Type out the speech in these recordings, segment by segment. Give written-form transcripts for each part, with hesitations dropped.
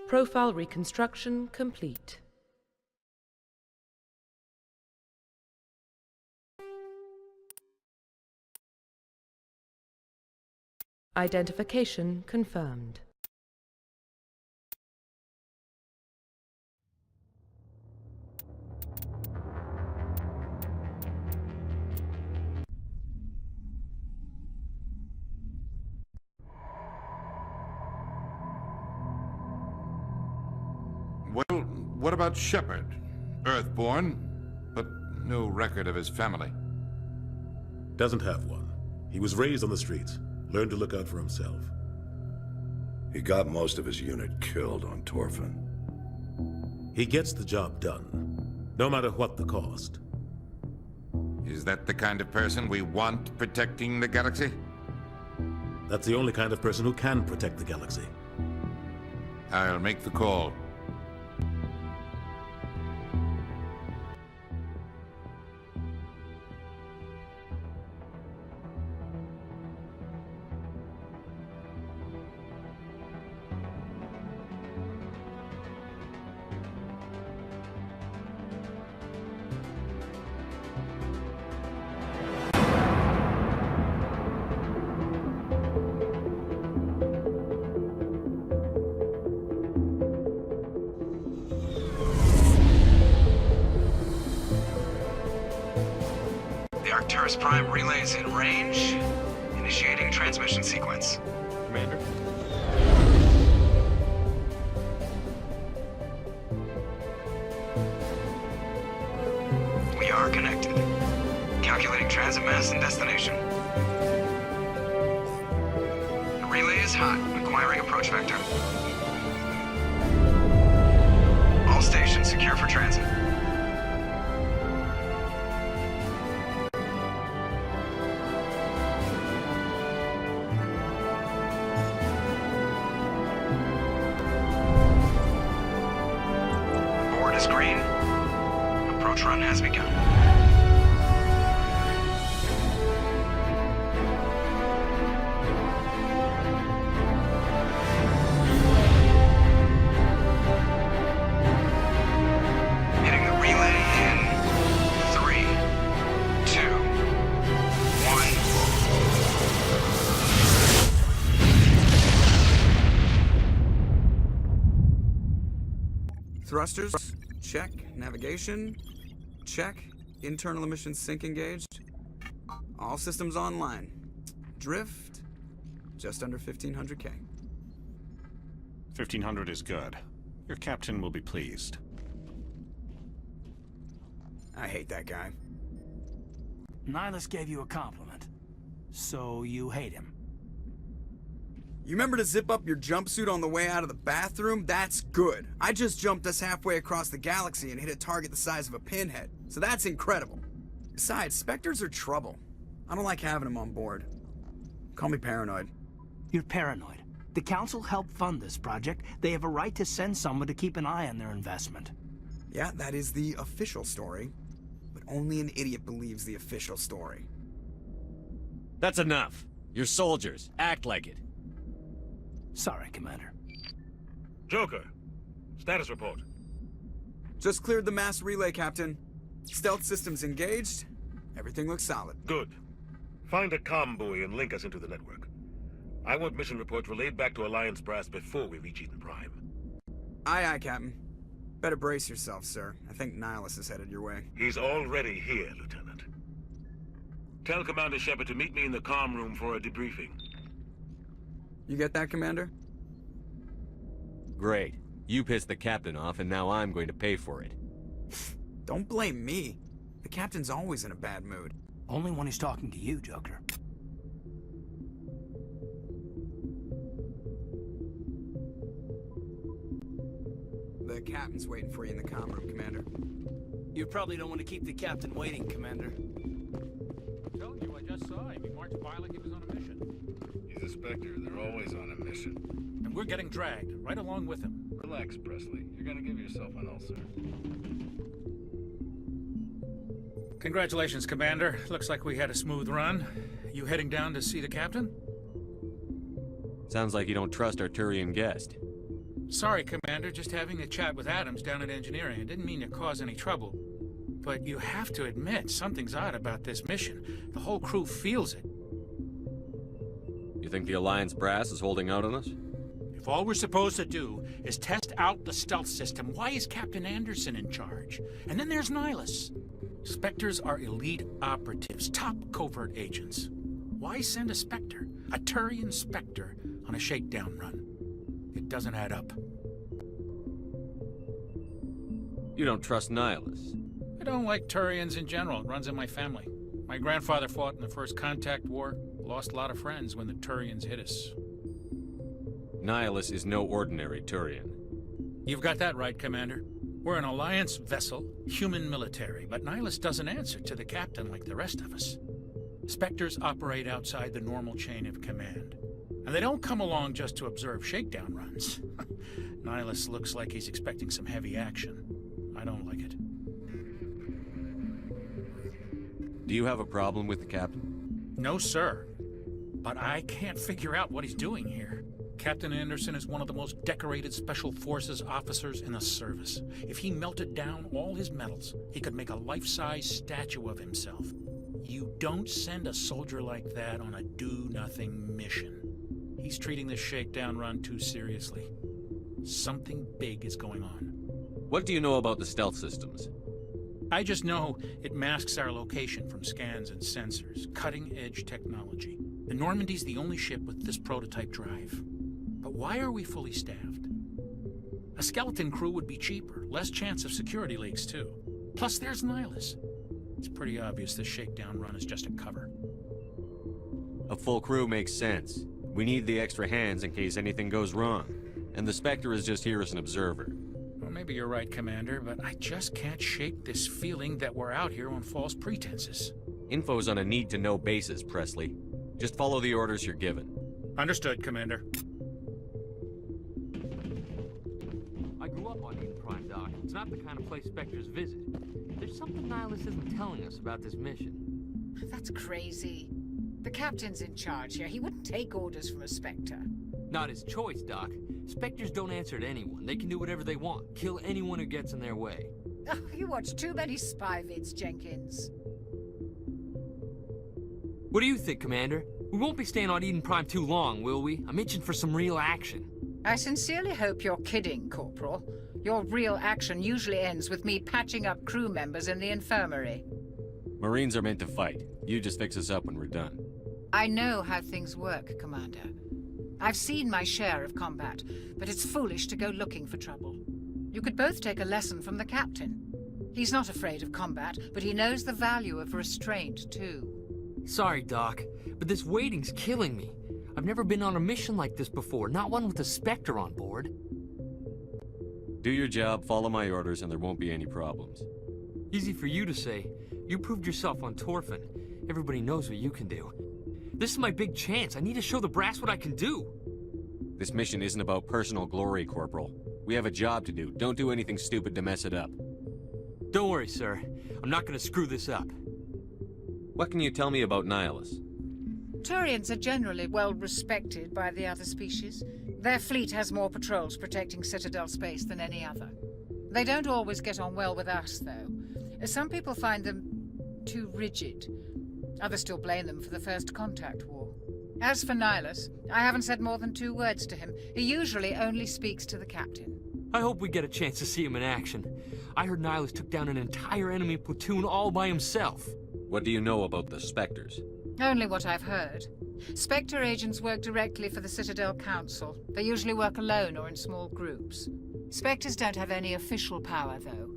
Profile reconstruction complete. Identification confirmed. Well, what about Shepard? Earthborn, but no record of his family. Doesn't have one. He was raised on the streets. Learned to look out for himself. He got most of his unit killed on Torfin. He gets the job done, no matter what the cost. Is that the kind of person we want protecting the galaxy? That's the only kind of person who can protect the galaxy. I'll make the call. Arcturus Prime relay is in range. Initiating transmission sequence. Commander? We are connected. Calculating transit mass and destination. The relay is hot, acquiring approach vector. All stations secure for transit. Green. Approach run has begun. Hitting the relay in 3, 2, 1. Thrusters. Check. Navigation. Check. Internal emission sync engaged. All systems online. Drift. Just under 1500K. 1500 is good. Your captain will be pleased. I hate that guy. Nihilus gave you a compliment. So you hate him. You remember to zip up your jumpsuit on the way out of the bathroom? That's good. I just jumped us halfway across the galaxy and hit a target the size of a pinhead. So that's incredible. Besides, Spectres are trouble. I don't like having them on board. Call me paranoid. You're paranoid. The Council helped fund this project. They have a right to send someone to keep an eye on their investment. Yeah, that is the official story. But only an idiot believes the official story. That's enough. You're soldiers. Act like it. Sorry, Commander. Joker, status report. Just cleared the mass relay, Captain. Stealth systems engaged. Everything looks solid. Good. Find a comm buoy and link us into the network. I want mission reports relayed back to Alliance Brass before we reach Eden Prime. Aye, aye, Captain. Better brace yourself, sir. I think Nihilus is headed your way. He's already here, Lieutenant. Tell Commander Shepard to meet me in the comm room for a debriefing. You get that, Commander? Great. You pissed the captain off, and now I'm going to pay for it. Don't blame me. The captain's always in a bad mood. Only when he's talking to you, Joker. The captain's waiting for you in the comm room, Commander. You probably don't want to keep the captain waiting, Commander. I'm telling you, I just saw him. He marched by like he was on a mission. He's a Spectre. They're always on a mission. And we're getting dragged, right along with him. Relax, Presley. You're gonna give yourself an ulcer. Congratulations, Commander. Looks like we had a smooth run. You heading down to see the captain? Sounds like you don't trust our Turian guest. Sorry, Commander, just having a chat with Adams down at engineering. I didn't mean to cause any trouble. But you have to admit, something's odd about this mission. The whole crew feels it. You think the Alliance brass is holding out on us? If all we're supposed to do is test out the stealth system, why is Captain Anderson in charge? And then there's Nihilus. Spectres are elite operatives, top covert agents. Why send a Spectre, a Turian Spectre, on a shakedown run? It doesn't add up. You don't trust Nihilus? I don't like Turians in general. It runs in my family. My grandfather fought in the First Contact War, lost a lot of friends when the Turians hit us. Nihilus is no ordinary Turian. You've got that right, Commander. We're an Alliance vessel, human military, but Nihilus doesn't answer to the captain like the rest of us. Spectres operate outside the normal chain of command. And they don't come along just to observe shakedown runs. Nihilus looks like he's expecting some heavy action. I don't like it. Do you have a problem with the captain? No, sir. But I can't figure out what he's doing here. Captain Anderson is one of the most decorated Special Forces officers in the service. If he melted down all his medals, he could make a life-size statue of himself. You don't send a soldier like that on a do-nothing mission. He's treating this shakedown run too seriously. Something big is going on. What do you know about the stealth systems? I just know it masks our location from scans and sensors. Cutting-edge technology. The Normandy's the only ship with this prototype drive. But why are we fully staffed? A skeleton crew would be cheaper, less chance of security leaks too. Plus there's Nihilus. It's pretty obvious this shakedown run is just a cover. A full crew makes sense. We need the extra hands in case anything goes wrong. And the Spectre is just here as an observer. Well, maybe you're right, Commander, but I just can't shake this feeling that we're out here on false pretenses. Info's on a need-to-know basis, Presley. Just follow the orders you're given. Understood, Commander. I grew up on Eden Prime, Doc. It's not the kind of place Spectres visit. There's something Nihilus isn't telling us about this mission. That's crazy. The captain's in charge here. He wouldn't take orders from a Spectre. Not his choice, Doc. Spectres don't answer to anyone. They can do whatever they want. Kill anyone who gets in their way. Oh, you watch too many spy vids, Jenkins. What do you think, Commander? We won't be staying on Eden Prime too long, will we? I'm itching for some real action. I sincerely hope you're kidding, Corporal. Your real action usually ends with me patching up crew members in the infirmary. Marines are meant to fight. You just fix us up when we're done. I know how things work, Commander. I've seen my share of combat, but it's foolish to go looking for trouble. You could both take a lesson from the captain. He's not afraid of combat, but he knows the value of restraint, too. Sorry, Doc, but this waiting's killing me. I've never been on a mission like this before, not one with a Spectre on board. Do your job, follow my orders, and there won't be any problems. Easy for you to say. You proved yourself on Torfin. Everybody knows what you can do. This is my big chance. I need to show the brass what I can do. This mission isn't about personal glory, Corporal. We have a job to do. Don't do anything stupid to mess it up. Don't worry, sir. I'm not gonna screw this up. What can you tell me about Nihilus? Turians are generally well respected by the other species. Their fleet has more patrols protecting Citadel space than any other. They don't always get on well with us, though. Some people find them too rigid. Others still blame them for the First Contact War. As for Nihilus, I haven't said more than 2 words to him. He usually only speaks to the captain. I hope we get a chance to see him in action. I heard Nihilus took down an entire enemy platoon all by himself. What do you know about the Spectres? Only what I've heard. Spectre agents work directly for the Citadel Council. They usually work alone or in small groups. Spectres don't have any official power, though.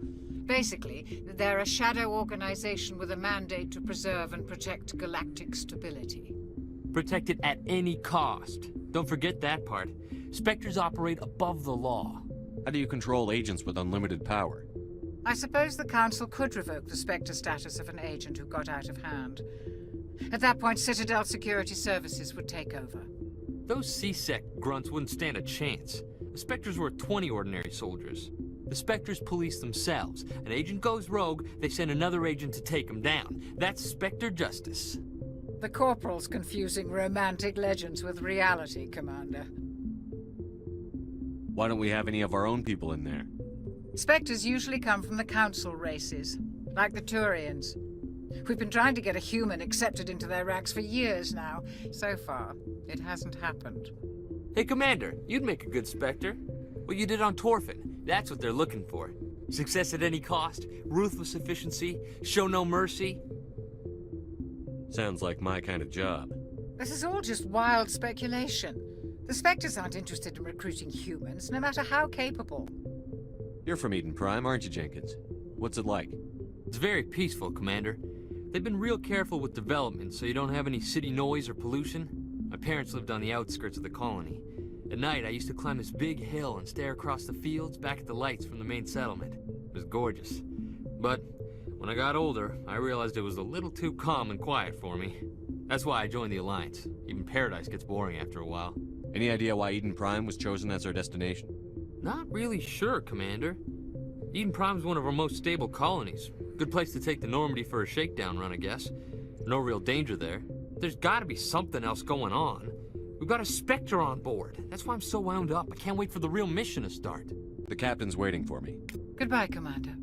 Basically, they're a shadow organization with a mandate to preserve and protect galactic stability. Protect it at any cost. Don't forget that part. Spectres operate above the law. How do you control agents with unlimited power? I suppose the Council could revoke the Spectre status of an agent who got out of hand. At that point, Citadel Security Services would take over. Those C-Sec grunts wouldn't stand a chance. The Spectres were 20 ordinary soldiers. The Spectres police themselves. An agent goes rogue, they send another agent to take him down. That's Spectre justice. The Corporal's confusing romantic legends with reality, Commander. Why don't we have any of our own people in there? Spectres usually come from the council races, like the Turians. We've been trying to get a human accepted into their ranks for years now. So far, it hasn't happened. Hey, Commander, you'd make a good Spectre. What you did on Torfin, that's what they're looking for. Success at any cost, ruthless efficiency, show no mercy. Sounds like my kind of job. This is all just wild speculation. The Spectres aren't interested in recruiting humans, no matter how capable. You're from Eden Prime, aren't you, Jenkins? What's it like? It's very peaceful, Commander. They've been real careful with development, so you don't have any city noise or pollution. My parents lived on the outskirts of the colony. At night, I used to climb this big hill and stare across the fields back at the lights from the main settlement. It was gorgeous. But when I got older, I realized it was a little too calm and quiet for me. That's why I joined the Alliance. Even Paradise gets boring after a while. Any idea why Eden Prime was chosen as our destination? Not really sure, Commander. Eden Prime's one of our most stable colonies. Good place to take the Normandy for a shakedown run, I guess. No real danger there. There's gotta be something else going on. We've got a Spectre on board. That's why I'm so wound up. I can't wait for the real mission to start. The captain's waiting for me. Goodbye, Commander.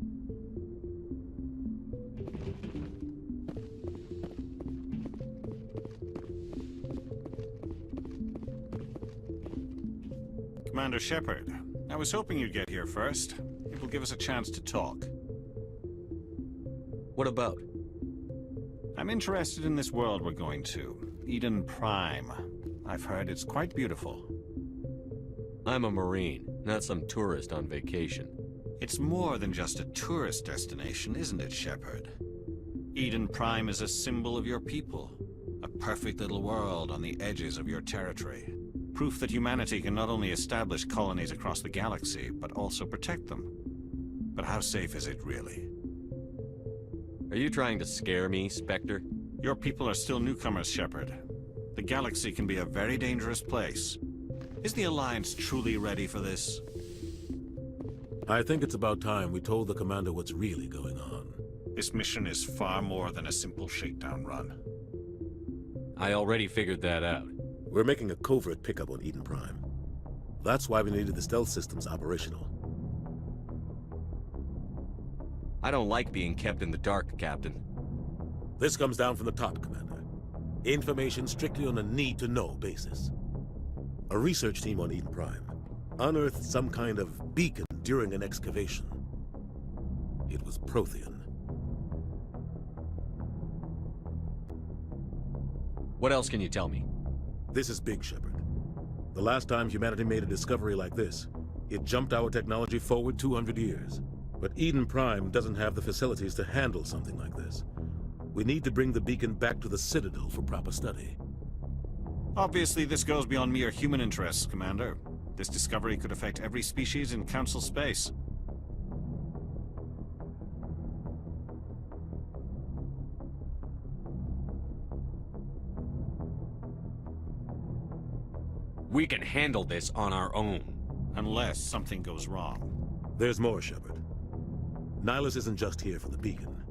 Commander Shepard, I was hoping you'd get here first. It will give us a chance to talk. What about? I'm interested in this world we're going to, Eden Prime. I've heard it's quite beautiful. I'm a Marine, not some tourist on vacation. It's more than just a tourist destination, isn't it, Shepard? Eden Prime is a symbol of your people. A perfect little world on the edges of your territory. Proof that humanity can not only establish colonies across the galaxy, but also protect them. But how safe is it, really? Are you trying to scare me, Spectre? Your people are still newcomers, Shepard. The galaxy can be a very dangerous place. Is the Alliance truly ready for this? I think it's about time we told the Commander what's really going on. This mission is far more than a simple shakedown run. I already figured that out. We're making a covert pickup on Eden Prime. That's why we needed the stealth systems operational. I don't like being kept in the dark, Captain. This comes down from the top, Commander. Information strictly on a need-to-know basis. A research team on Eden Prime unearthed some kind of beacon during an excavation. It was Prothean. What else can you tell me? This is big, Shepard. The last time humanity made a discovery like this, it jumped our technology forward 200 years. But Eden Prime doesn't have the facilities to handle something like this. We need to bring the beacon back to the Citadel for proper study. Obviously, this goes beyond mere human interests, Commander. This discovery could affect every species in Council space. We can handle this on our own. Unless something goes wrong. There's more, Shepard. Nihilus isn't just here for the beacon.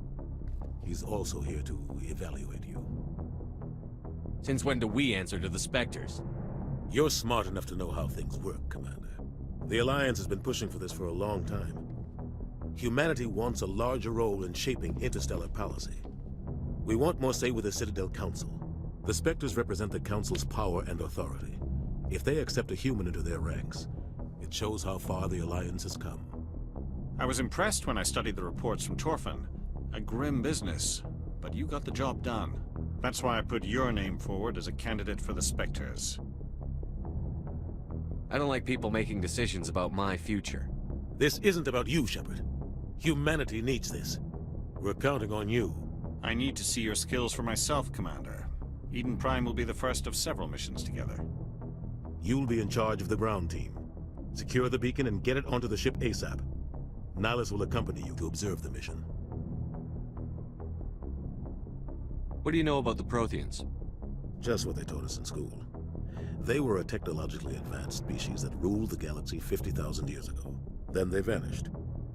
He's also here to evaluate you. Since when do we answer to the Spectres? You're smart enough to know how things work, Commander. The Alliance has been pushing for this for a long time. Humanity wants a larger role in shaping interstellar policy. We want more say with the Citadel Council. The Spectres represent the Council's power and authority. If they accept a human into their ranks, it shows how far the Alliance has come. I was impressed when I studied the reports from Torfin. A grim business, but you got the job done. That's why I put your name forward as a candidate for the Spectres. I don't like people making decisions about my future. This isn't about you, Shepard. Humanity needs this. We're counting on you. I need to see your skills for myself, Commander. Eden Prime will be the first of several missions together. You'll be in charge of the ground team. Secure the beacon and get it onto the ship ASAP. Nihilus will accompany you to observe the mission. What do you know about the Protheans? Just what they taught us in school. They were a technologically advanced species that ruled the galaxy 50,000 years ago. Then they vanished.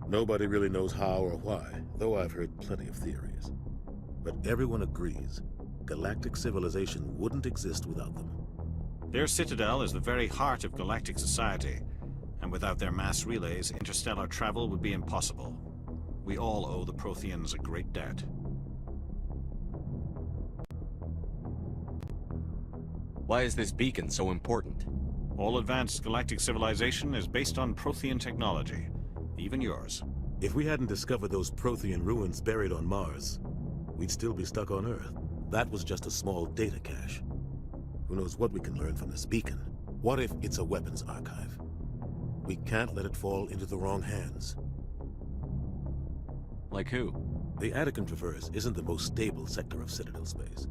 Nobody really knows how or why, though I've heard plenty of theories. But everyone agrees, galactic civilization wouldn't exist without them. Their citadel is the very heart of galactic society, And without their mass relays, interstellar travel would be impossible. We all owe the Protheans a great debt. Why is this beacon so important? All advanced galactic civilization is based on Prothean technology. Even yours. If we hadn't discovered those Prothean ruins buried on Mars, we'd still be stuck on Earth. That was just a small data cache. Who knows what we can learn from this beacon? What if it's a weapons archive? We can't let it fall into the wrong hands. Like who? The Attican Traverse isn't the most stable sector of Citadel space.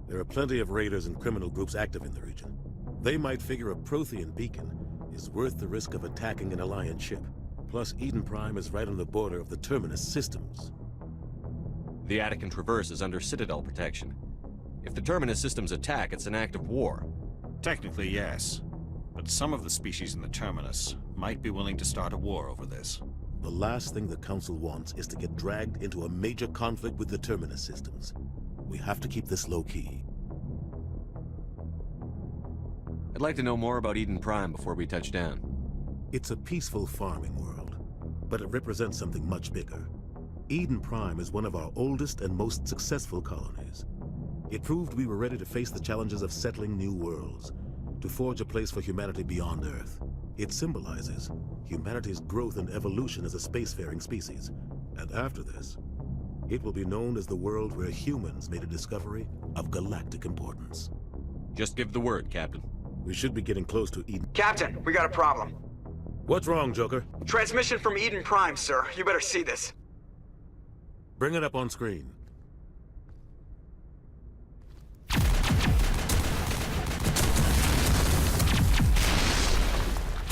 There are plenty of raiders and criminal groups active in the region. They might figure a Prothean beacon is worth the risk of attacking an Alliance ship. Plus, Eden Prime is right on the border of the Terminus systems. The Attican Traverse is under Citadel protection. If the Terminus systems attack, it's an act of war. Technically, yes. But some of the species in the Terminus might be willing to start a war over this. The last thing the Council wants is to get dragged into a major conflict with the Terminus systems. We have to keep this low-key. I'd like to know more about Eden Prime before we touch down. It's a peaceful farming world, but it represents something much bigger. Eden Prime is one of our oldest and most successful colonies. It proved we were ready to face the challenges of settling new worlds, to forge a place for humanity beyond Earth. It symbolizes humanity's growth and evolution as a spacefaring species. And after this, it will be known as the world where humans made a discovery of galactic importance. Just give the word, Captain. We should be getting close to Eden. Captain, we got a problem. What's wrong, Joker? Transmission from Eden Prime, sir. You better see this. Bring it up on screen.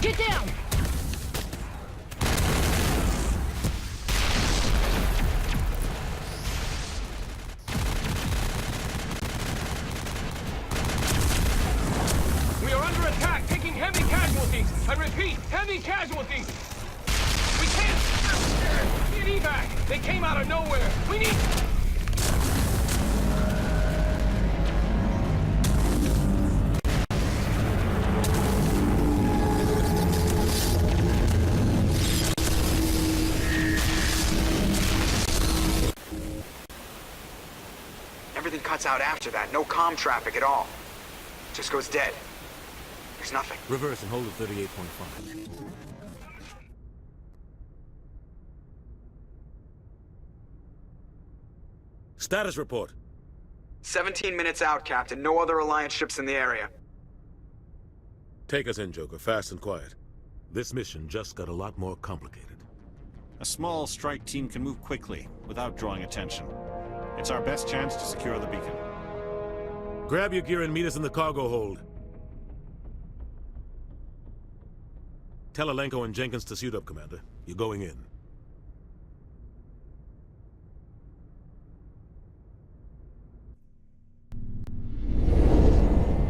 Get down! We are under attack, taking heavy casualties. I repeat, heavy casualties. We can't get evac. They came out of nowhere. We need... Everything cuts out after that. No comm traffic at all. Just goes dead. There's nothing. Reverse and hold at 38.5. Status report. 17 minutes out, Captain. No other Alliance ships in the area. Take us in, Joker, fast and quiet. This mission just got a lot more complicated. A small strike team can move quickly, without drawing attention. It's our best chance to secure the beacon. Grab your gear and meet us in the cargo hold. Tell Alenko and Jenkins to suit up, Commander. You're going in.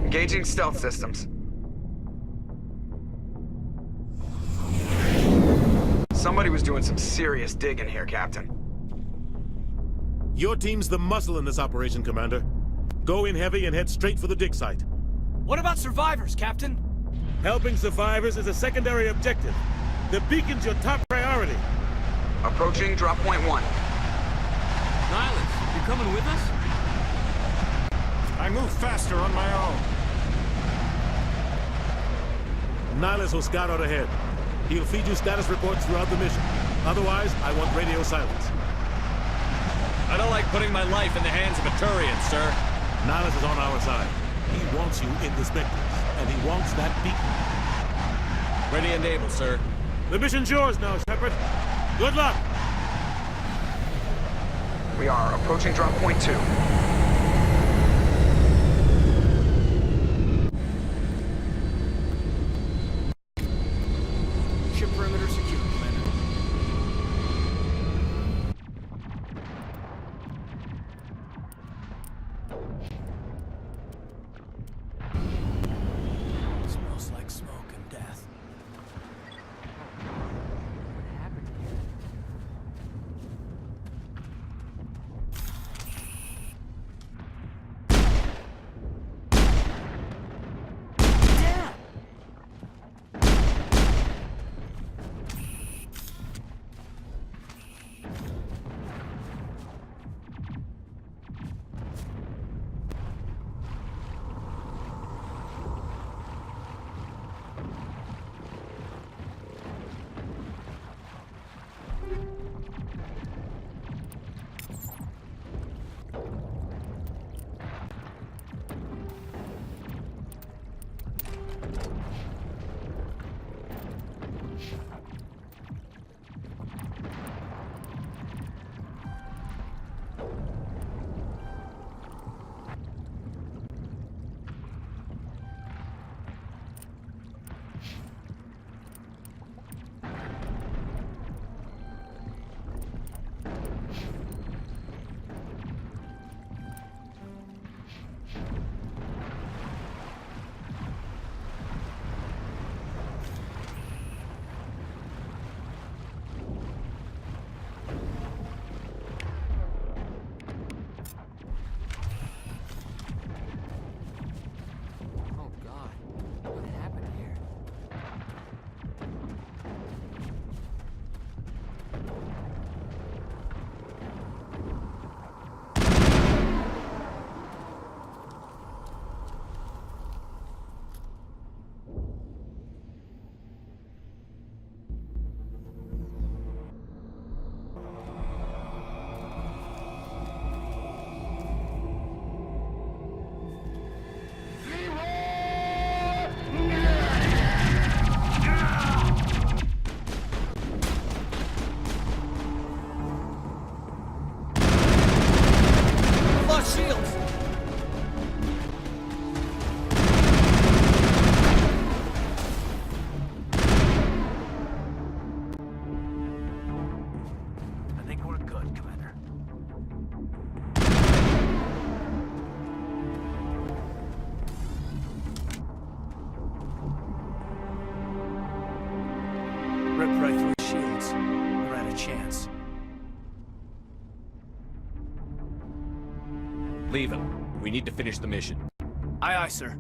Engaging stealth systems. Somebody was doing some serious digging here, Captain. Your team's the muscle in this operation, Commander. Go in heavy and head straight for the dig site. What about survivors, Captain? Helping survivors is a secondary objective. The beacon's your top priority. Approaching drop point 1. Nihilus, you coming with us? I move faster on my own. Nihilus will scout out ahead. He'll feed you status reports throughout the mission. Otherwise, I want radio silence. I don't like putting my life in the hands of a Turian, sir. Nihilus is on our side. He wants you in the Spectres, and he wants that beacon. Ready and able, sir. The mission's yours now, Shepard. Good luck! We are approaching drop point 2. Ship perimeter secure, Commander. Smells like smoke and death. What happened here? ripped right through his shields. Never had a chance. Leave him. We need to finish the mission. Aye, aye, sir.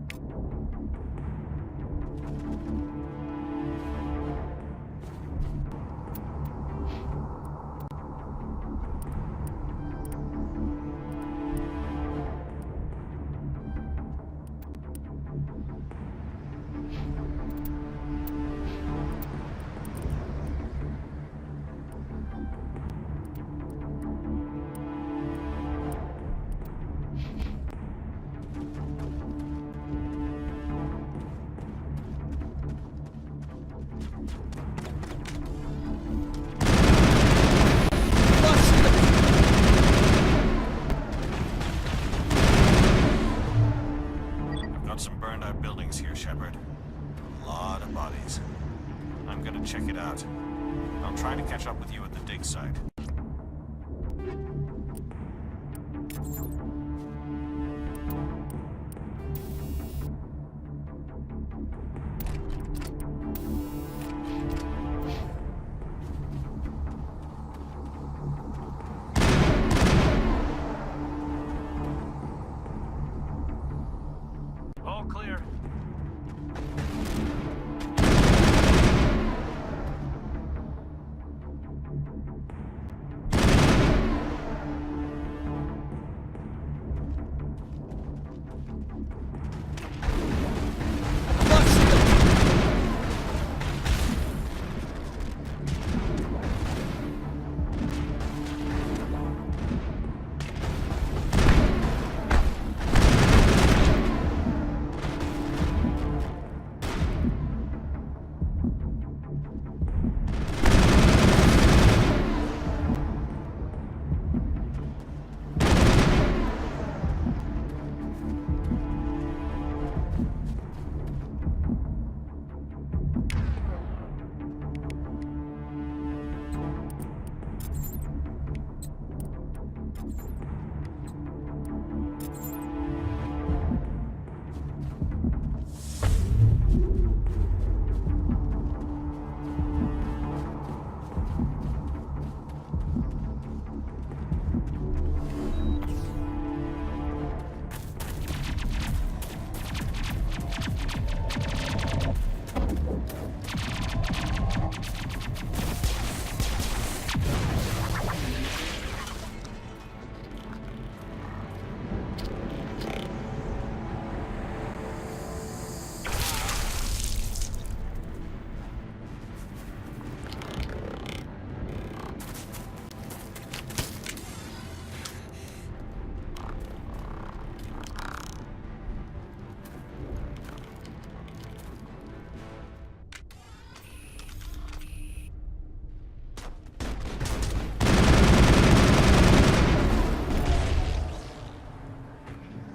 Got some burned out buildings here, Shepard. A lot of bodies. I'm gonna check it out. I'll try to catch up with you at the dig site. All clear.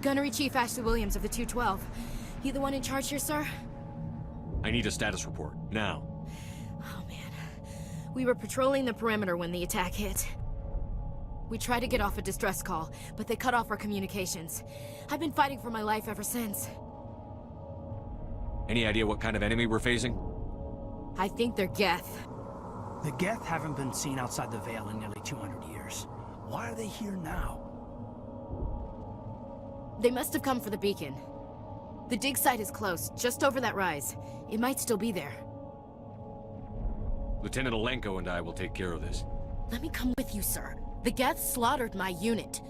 Gunnery Chief Ashley Williams of the 212. You the one in charge here, sir? I need a status report, now. Oh, man. We were patrolling the perimeter when the attack hit. We tried to get off a distress call, but they cut off our communications. I've been fighting for my life ever since. Any idea what kind of enemy we're facing? I think they're Geth. The Geth haven't been seen outside the Veil in nearly 200 years. Why are they here now? They must have come for the beacon. The dig site is close, just over that rise. It might still be there. Lieutenant Alenko and I will take care of this. Let me come with you, sir. The Geth slaughtered my unit.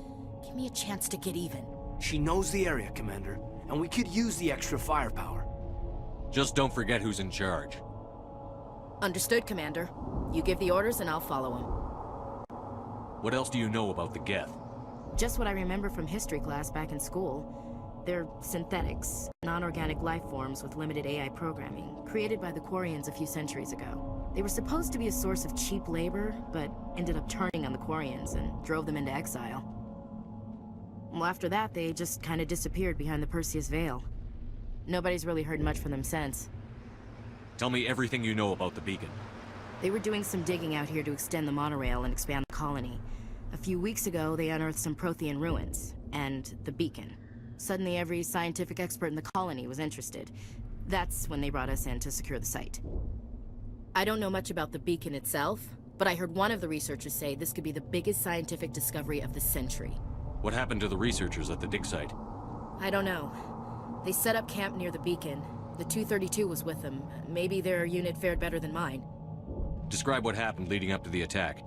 Give me a chance to get even. She knows the area, Commander, and we could use the extra firepower. Just don't forget who's in charge. Understood, Commander. You give the orders and I'll follow them. What else do you know about the Geth? Just what I remember from history class back in school. They're synthetics, non-organic life forms with limited AI programming, created by the Quarians a few centuries ago. They were supposed to be a source of cheap labor, but ended up turning on the Quarians and drove them into exile. Well, after that, they just kind of disappeared behind the Perseus Veil. Nobody's really heard much from them since. Tell me everything you know about the beacon. They were doing some digging out here to extend the monorail and expand the colony. A few weeks ago, they unearthed some Prothean ruins, and the beacon. Suddenly, every scientific expert in the colony was interested. That's when they brought us in to secure the site. I don't know much about the beacon itself, but I heard one of the researchers say this could be the biggest scientific discovery of the century. What happened to the researchers at the dig site? I don't know. They set up camp near the beacon. The 232 was with them. Maybe their unit fared better than mine. Describe what happened leading up to the attack.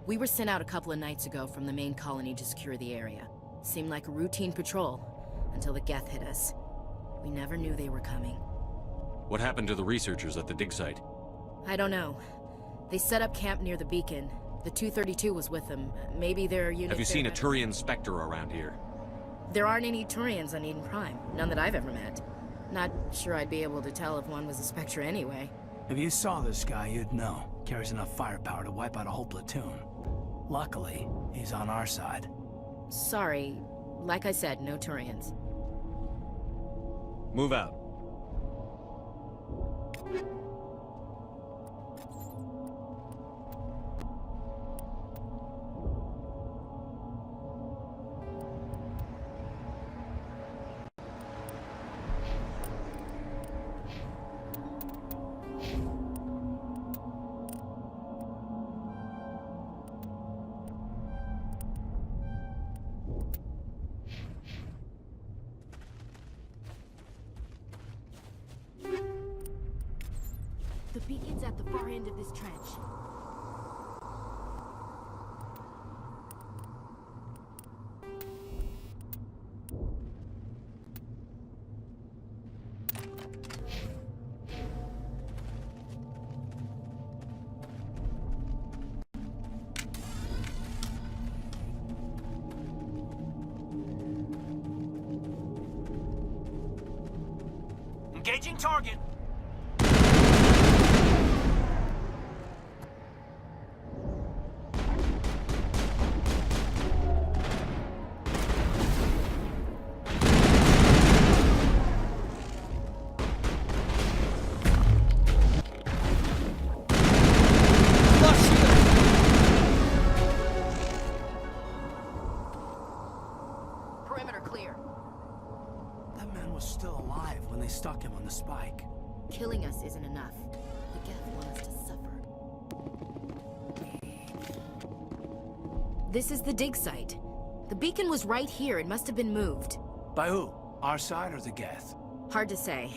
We were sent out a couple of nights ago from the main colony to secure the area. Seemed like a routine patrol, until the Geth hit us. We never knew they were coming. What happened to the researchers at the dig site? I don't know. They set up camp near the beacon. The 232 was with them. Maybe their unit... Have you seen a better. Turian Spectre around here? There aren't any Turians on Eden Prime. None that I've ever met. Not sure I'd be able to tell if one was a Spectre anyway. If you saw this guy, you'd know. Carries enough firepower to wipe out a whole platoon. Luckily, he's on our side. Sorry. Like I said, no Turians. Move out. The beacon's at the far end of this trench. Engaging target. Perimeter clear. That man was still alive when they stuck him on the spike. Killing us isn't enough. The Geth want us to suffer. This is the dig site. The beacon was right here. It must have been moved. By who? Our side or the Geth? Hard to say.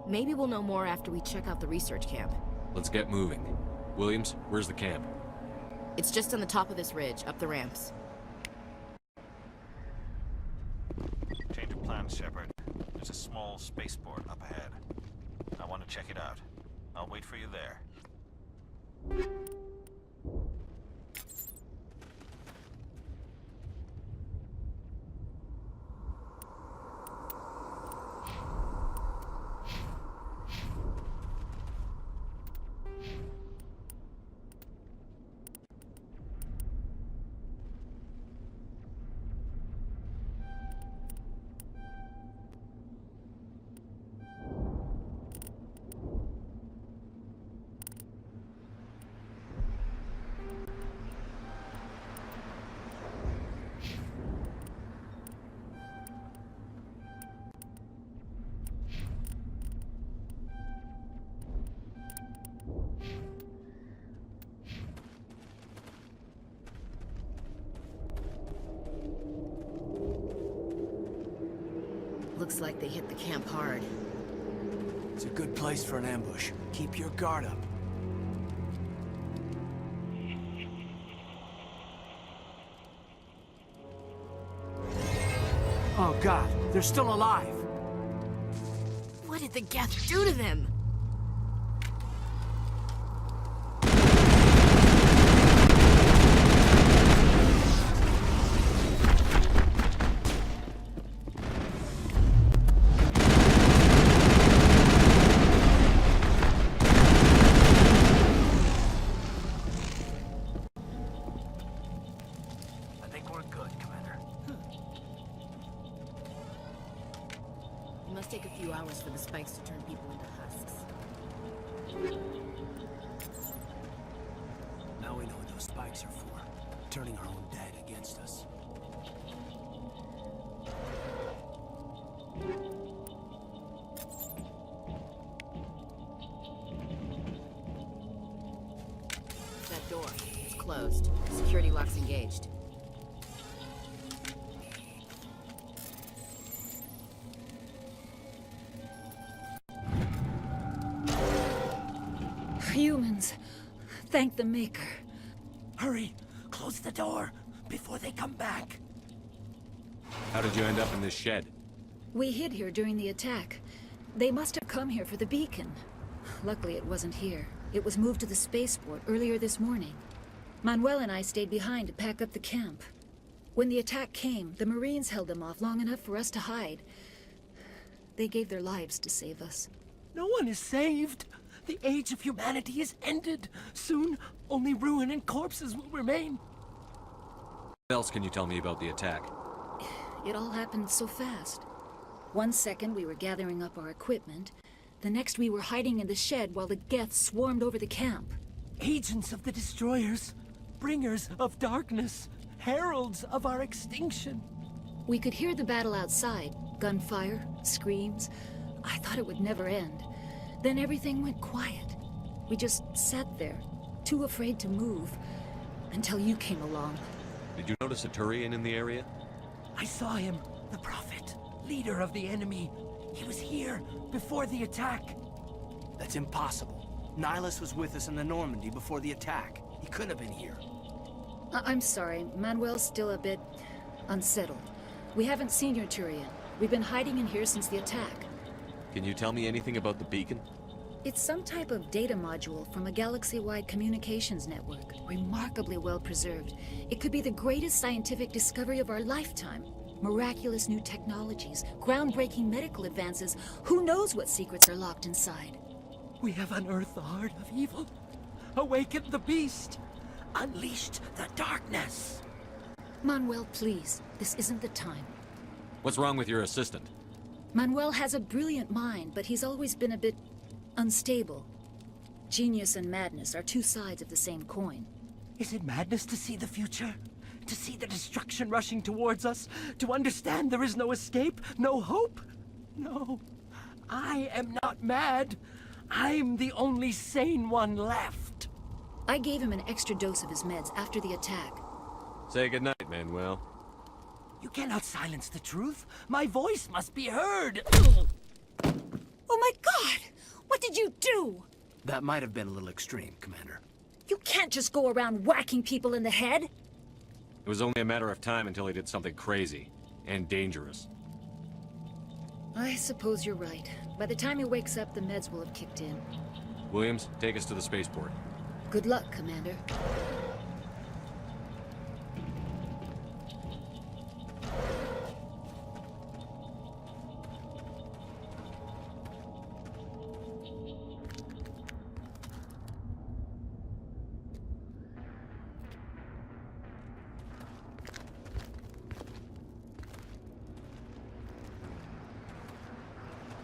Maybe we'll know more after we check out the research camp. Let's get moving. Williams, where's the camp? It's just on the top of this ridge, up the ramps. Change of plans, Shepard. There's a small spaceport up ahead. I want to check it out. I'll wait for you there. Looks like they hit the camp hard. It's a good place for an ambush. Keep your guard up. Oh God, they're still alive! What did the Geth do to them? I think we're good, Commander. It must take a few hours for the spikes to turn people into husks. Now we know what those spikes are for. Turning our own dead against us. closed. Security lock's engaged. Humans. Thank the Maker. Hurry! Close the door before they come back. How did you end up in this shed? We hid here during the attack. They must have come here for the beacon. Luckily, it wasn't here. It was moved to the spaceport earlier this morning. Manuel and I stayed behind to pack up the camp. When the attack came, the Marines held them off long enough for us to hide. They gave their lives to save us. No one is saved. The age of humanity is ended. Soon, only ruin and corpses will remain. What else can you tell me about the attack? It all happened so fast. One second we were gathering up our equipment. The next we were hiding in the shed while the Geth swarmed over the camp. Agents of the Destroyers, bringers of darkness, heralds of our extinction. We could hear the battle outside. Gunfire, screams. I thought it would never end. Then everything went quiet. We just sat there, too afraid to move, until you came along. Did you notice a Turian in the area? I saw him, the Prophet, leader of the enemy. He was here before the attack. That's impossible. Nihilus was with us in the Normandy before the attack. He couldn't have been here. I'm sorry, Manuel's still a bit unsettled. We haven't seen your Turian. We've been hiding in here since the attack. Can you tell me anything about the beacon? It's some type of data module from a galaxy-wide communications network. Remarkably well preserved. It could be the greatest scientific discovery of our lifetime. Miraculous new technologies, groundbreaking medical advances. Who knows what secrets are locked inside? We have unearthed the heart of evil, awakened the beast, unleashed the darkness. Manuel, please. This isn't the time. What's wrong with your assistant? Manuel has a brilliant mind, but he's always been a bit unstable. Genius and madness are two sides of the same coin. Is it madness to see the future? To see the destruction rushing towards us? To understand there is no escape? No hope? No. I am not mad. I'm the only sane one left. I gave him an extra dose of his meds after the attack. Say goodnight, Manuel. You cannot silence the truth. My voice must be heard. Oh my God! What did you do? That might have been a little extreme, Commander. You can't just go around whacking people in the head. It was only a matter of time until he did something crazy and dangerous. I suppose you're right. By the time he wakes up, the meds will have kicked in. Williams, take us to the spaceport. Good luck, Commander.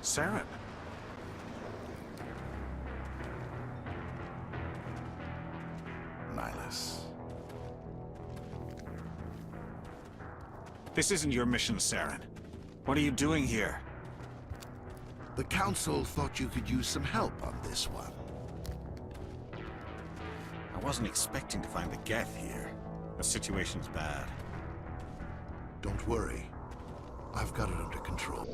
Saren. Nihilus. This isn't your mission, Saren. What are you doing here? The Council thought you could use some help on this one. I wasn't expecting to find the Geth here. The situation's bad. Don't worry. I've got it under control.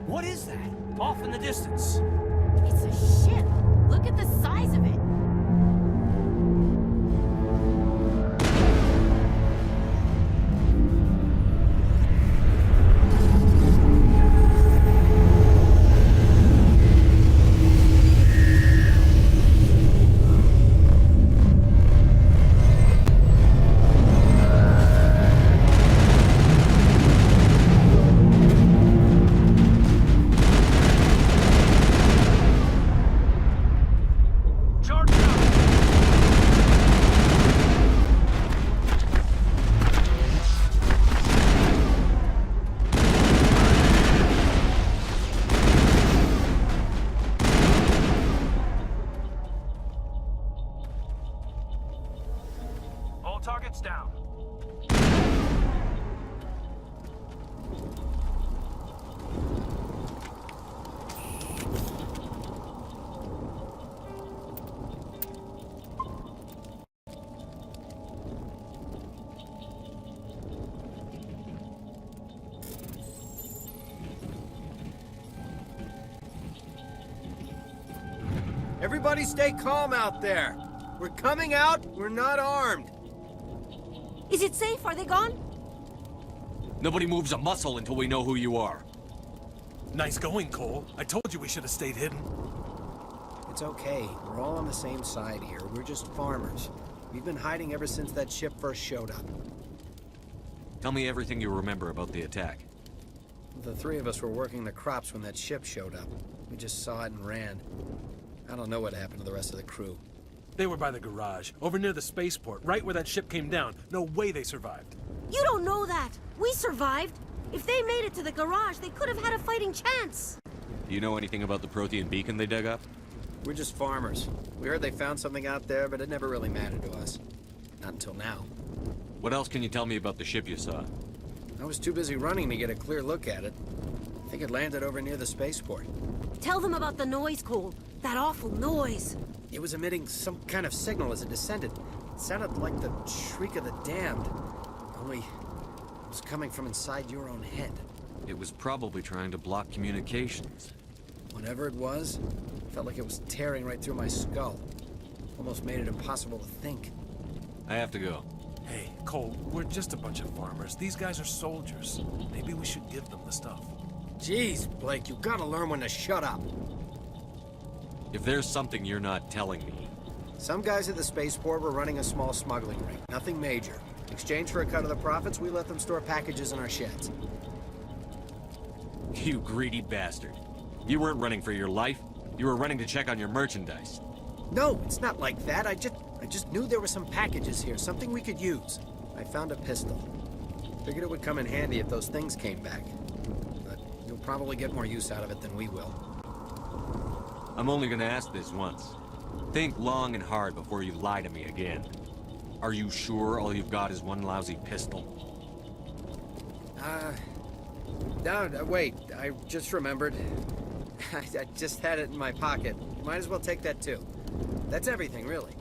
What is that? Off in the distance. It's a ship. Look at the size of it. Targets down. Everybody stay calm out there. We're coming out, we're not armed. Is it safe? Are they gone? Nobody moves a muscle until we know who you are. Nice going, Cole. I told you we should have stayed hidden. It's okay. We're all on the same side here. We're just farmers. We've been hiding ever since that ship first showed up. Tell me everything you remember about the attack. The three of us were working the crops when that ship showed up. We just saw it and ran. I don't know what happened to the rest of the crew. They were by the garage, over near the spaceport, right where that ship came down. No way they survived. You don't know that. We survived. If they made it to the garage, they could have had a fighting chance. Do you know anything about the Prothean beacon they dug up? We're just farmers. We heard they found something out there, but it never really mattered to us. Not until now. What else can you tell me about the ship you saw? I was too busy running to get a clear look at it. I think it landed over near the spaceport. Tell them about the noise, Cole. That awful noise. It was emitting some kind of signal as it descended. It sounded like the shriek of the damned. Only it was coming from inside your own head. It was probably trying to block communications. Whatever it was, it felt like it was tearing right through my skull. Almost made it impossible to think. I have to go. Hey, Cole, we're just a bunch of farmers. These guys are soldiers. Maybe we should give them the stuff. Jeez, Blake, you gotta learn when to shut up. If there's something you're not telling me... Some guys at the spaceport were running a small smuggling ring. Nothing major. In exchange for a cut of the profits, we let them store packages in our sheds. You greedy bastard. You weren't running for your life. You were running to check on your merchandise. No, it's not like that. I just knew there were some packages here, something we could use. I found a pistol. Figured it would come in handy if those things came back. But you'll probably get more use out of it than we will. I'm only gonna ask this once. Think long and hard before you lie to me again. Are you sure all you've got is one lousy pistol? No, wait. I just remembered. I just had it in my pocket. Might as well take that too. That's everything, really.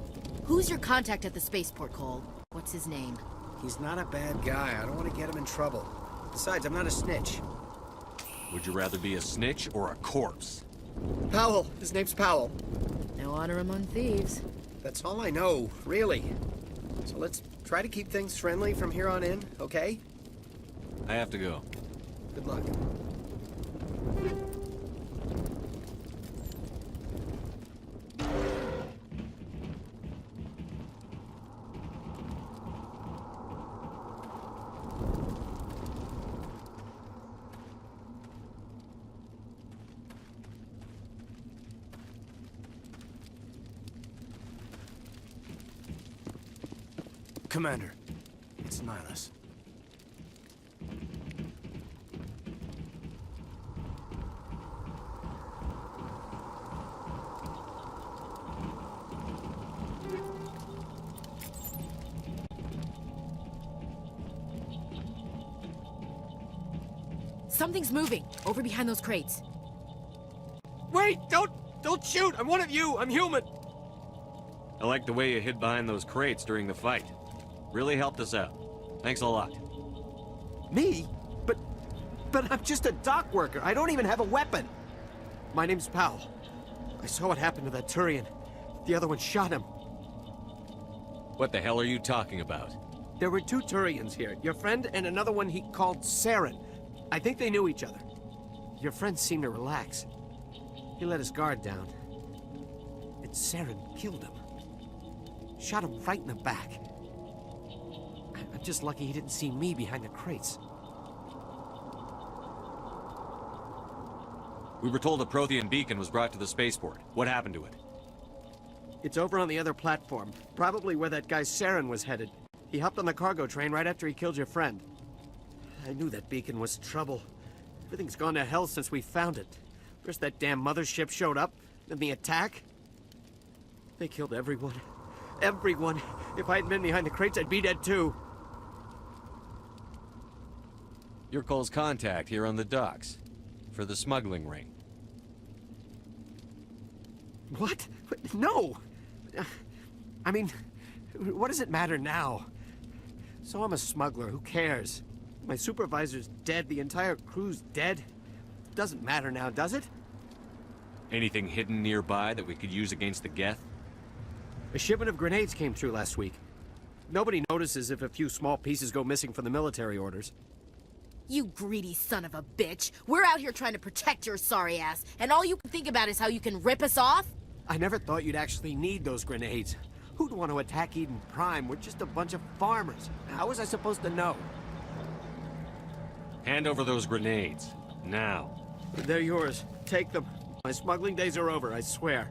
Who's your contact at the spaceport, Cole? What's his name? He's not a bad guy. I don't want to get him in trouble. Besides, I'm not a snitch. Would you rather be a snitch or a corpse? Powell. His name's Powell. No honor among thieves. That's all I know, really. So let's try to keep things friendly from here on in, okay? I have to go. Good luck. Commander, it's Nihilus. Something's moving, over behind those crates. Wait! Don't shoot! I'm one of you! I'm human! I like the way you hid behind those crates during the fight. Really helped us out. Thanks a lot. Me? But I'm just a dock worker. I don't even have a weapon. My name's Powell. I saw what happened to that Turian. The other one shot him. What the hell are you talking about? There were two Turians here. Your friend and another one he called Saren. I think they knew each other. Your friend seemed to relax. He let his guard down. And Saren killed him. Shot him right in the back. I'm just lucky he didn't see me behind the crates. We were told a Prothean beacon was brought to the spaceport. What happened to it? It's over on the other platform. Probably where that guy Saren was headed. He hopped on the cargo train right after he killed your friend. I knew that beacon was trouble. Everything's gone to hell since we found it. First that damn mothership showed up, then the attack. They killed everyone. Everyone. If I hadn't been behind the crates, I'd be dead too. You're Cole's contact here on the docks. For the smuggling ring. What? No! I mean, what does it matter now? So I'm a smuggler, who cares? My supervisor's dead, the entire crew's dead. Doesn't matter now, does it? Anything hidden nearby that we could use against the Geth? A shipment of grenades came through last week. Nobody notices if a few small pieces go missing from the military orders. You greedy son of a bitch. We're out here trying to protect your sorry ass, and all you can think about is how you can rip us off? I never thought you'd actually need those grenades. Who'd want to attack Eden Prime? We're just a bunch of farmers. How was I supposed to know? Hand over those grenades. Now. They're yours. Take them. My smuggling days are over, I swear.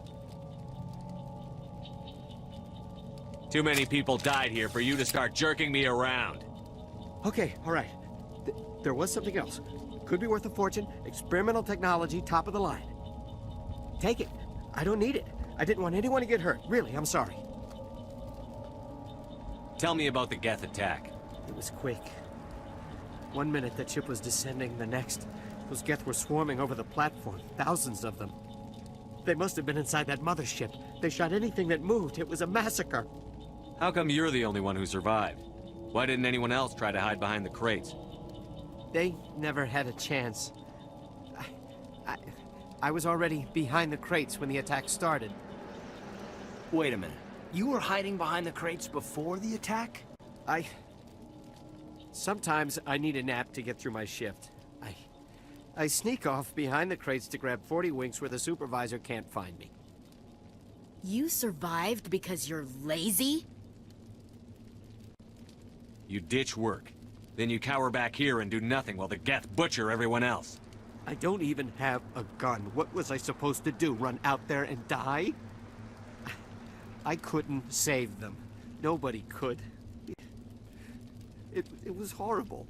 Too many people died here for you to start jerking me around. Okay, all right. There was something else. Could be worth a fortune. Experimental technology, top of the line. Take it. I don't need it. I didn't want anyone to get hurt. Really, I'm sorry. Tell me about the Geth attack. It was quick. 1 minute that ship was descending, the next, those Geth were swarming over the platform. Thousands of them. They must have been inside that mothership. They shot anything that moved. It was a massacre. How come you're the only one who survived? Why didn't anyone else try to hide behind the crates? They never had a chance. I was already behind the crates when the attack started. Wait a minute. You were hiding behind the crates before the attack? Sometimes I need a nap to get through my shift. I sneak off behind the crates to grab 40 winks where the supervisor can't find me. You survived because you're lazy? You ditch work. Then you cower back here and do nothing while the Geth butcher everyone else. I don't even have a gun. What was I supposed to do? Run out there and die? I couldn't save them. Nobody could. It was horrible.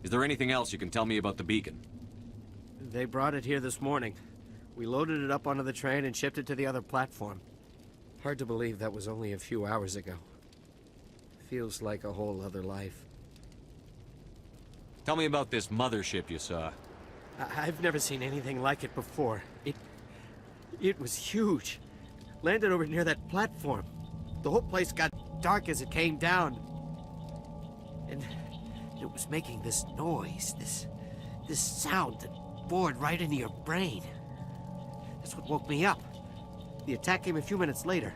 Is there anything else you can tell me about the beacon? They brought it here this morning. We loaded it up onto the train and shipped it to the other platform. Hard to believe that was only a few hours ago. Feels like a whole other life. Tell me about this mothership you saw. I've never seen anything like it before. It was huge. Landed over near that platform. The whole place got dark as it came down. And it was making this noise, this sound that bored right into your brain. That's what woke me up. The attack came a few minutes later.